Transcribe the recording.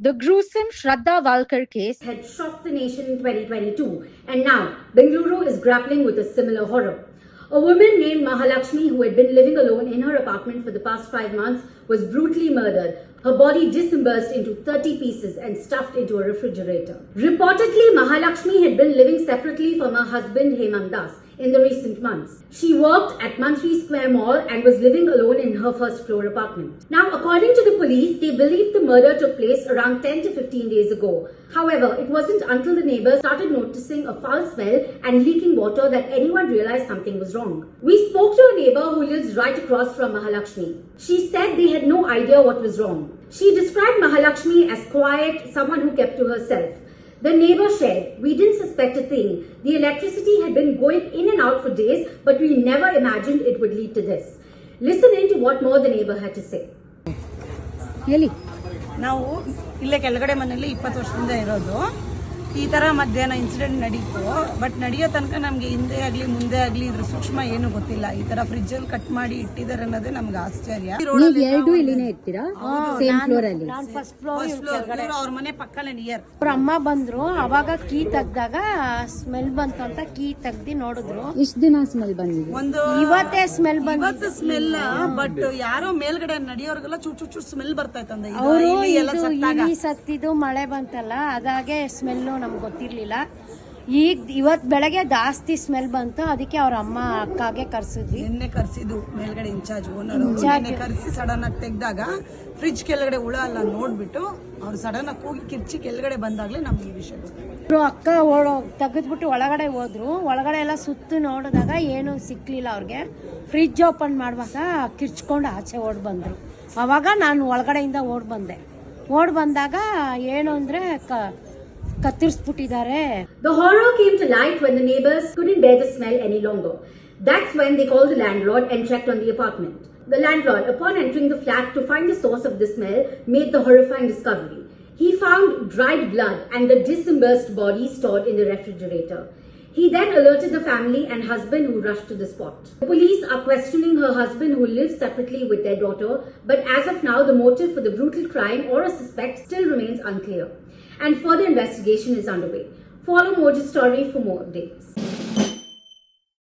The gruesome Shraddha Walkar case had shocked the nation in 2022, and now Bengaluru is grappling with a similar horror. A woman named Mahalaxmi, who had been living alone in her apartment for the past 5 months, was brutally murdered. Her body dismembered into 30 pieces and stuffed into a refrigerator. Reportedly, Mahalaxmi had been living separately from her husband Hemant Das in the recent months. She worked at Mantri Square Mall and was living alone in her first floor apartment. Now, according to the police, they believe the murder took place around 10 to 15 days ago. However, it wasn't until the neighbors started noticing a foul smell and leaking water that anyone realized something was wrong. We spoke to a neighbor who lives right across from Mahalaxmi. She said they had no idea what was wrong. She described Mahalaxmi as quiet, someone who kept to herself. The neighbor shared, "We didn't suspect a thing. The electricity had been going in and out for days, but we never imagined it would lead to this." Listen in to what more the neighbor had to say. Really? ನಾವು ಇಲ್ಲೇ ಕೆಳಗಡೆ ಮನೆಯಲ್ಲಿ 20 ವರ್ಷದಿಂದ ಇರೋದು. ಈ ತರ ಮಧ್ಯಾಹ್ನ incident ನಡೀತು. ಬಟ್ ನಡೆಯೋ ತನಕ ನಮ್ಗೆ ಹಿಂದೆ ಆಗ್ಲಿ ಮುಂದೆ ಆಗ್ಲಿ ಇದ್ರ ಸೂಕ್ಷ್ಮ ಏನು ಗೊತ್ತಿಲ್ಲ. ಈ ತರ ಫ್ರಿಡ್ಜ್ ಅಲ್ಲಿ ಕಟ್ ಮಾಡಿ ಇಟ್ಟಿದ್ದಾರೆ ಅನ್ನೋದೇ ನಮ್ಗೆ ಆಶ್ಚರ್ಯ. ಎರಡು ಇಲ್ಲಿನೇ ಇರ್ತೀರಾ? ಸೇಮ್ ಫ್ಲೋರ್ ಅಲ್ಲಿ? ನಾನು ಫಸ್ಟ್ ಫ್ಲೋರ್ ಅವ್ರ ಮನೆ ಪಕ್ಕನೇ ನಿಯರ್. ಅವ್ರ ಅಮ್ಮ ಬಂದ್ರು, ಅವಾಗ ಕೀ ತೆಗ್ದಾಗ ಸ್ಮೆಲ್ ಬಂತು ಅಂತ ಕೀ ತೆಗ್ದಿ ನೋಡಿದ್ರು. ಇಷ್ಟ ದಿನ ಸ್ಮೆಲ್ ಬಂದಿದೆ? ಇವತ್ತೇ ಸ್ಮೆಲ್ ಇವತ್ತು ಸ್ಮೆಲ್. ಬಟ್ ಯಾರೋ ಮೇಲ್ಗಡೆ ನಡೆಯೋರ್ಗೆಲ್ಲ ಚೂಚು ಸ್ಮೆಲ್ ಬರ್ತಾ ಇತ್ತಂದ. ಅವರು ಇಲಿ ಸತ್ತಿದ್ದು ಮಳೆ ಬಂತಲ್ಲ, ಅದಾಗೆ ಸ್ಮೆಲ್ ನಮ್ಗೆ ಗೊತ್ತಿರ್ಲಿಲ್ಲ. ಇವತ್ ಬೆಳಗ್ಗೆ ಜಾಸ್ತಿ ಸ್ಮೆಲ್ ಬಂತು, ಅದಕ್ಕೆ ಅವ್ರ ಅಮ್ಮ ಅಕ್ಕಗೆ ಕರ್ಸಿದ್ವಿ. ನಿನ್ನೆ ಕರ್ಸಿದ್ದು ಮೇಲ್ಗಡೆ ಇನ್ಚಾರ್ಜ್ ಓನರ್ ಕರ್ಸಿ ಸಡನ್ ಆಗಿ ತೆಗ್ದಾಗ ಫ್ರಿಡ್ಜ್ ಕೆಳಗಡೆ ಹುಳ ಎಲ್ಲ ನೋಡ್ಬಿಟ್ಟು ಅವ್ರು ಸಡನ್ ಆಗಿ ಹೋಗಿ ಕಿರ್ಚಿ ಕೆಳಗಡೆ ಬಂದಾಗ್ಲೇ ನಮ್ಗೆ ಈ ವಿಷಯ ಗೊತ್ತು. ಅಕ್ಕ ತೆಗೆದ್ಬಿಟ್ಟು ಒಳಗಡೆ ಹೋದ್ರು. ಒಳಗಡೆ ಎಲ್ಲ ಸುತ್ತು ನೋಡಿದಾಗ ಏನು ಸಿಕ್ಲಿಲ್ಲ ಅವ್ರಿಗೆ. ಫ್ರಿಡ್ಜ್ ಓಪನ್ ಮಾಡುವಾಗ ಕಿರ್ಚ್ಕೊಂಡು ಆಚೆ ಓಡ್ ಬಂದ್ರು. ಅವಾಗ ನಾನು ಒಳಗಡೆಯಿಂದ ಓಡ್ ಬಂದಾಗ ಏನು ಅಂದ್ರೆ ಕತ್ತರಿಸ್ಬಿಟ್ಟಿದ್ದಾರೆ. The horror came to light when the neighbors couldn't bear the smell any longer. That's when they called the landlord and checked on the apartment. The landlord, upon entering the flat to find the source of the smell, made the horrifying discovery. He found dried blood and the dismembered body stored in the refrigerator. He then alerted the family and husband, who rushed to the spot. The police are questioning her husband, who lives separately with their daughter, but as of now, the motive for the brutal crime or a suspect still remains unclear, and further investigation is underway. Follow Mojo's story for more updates.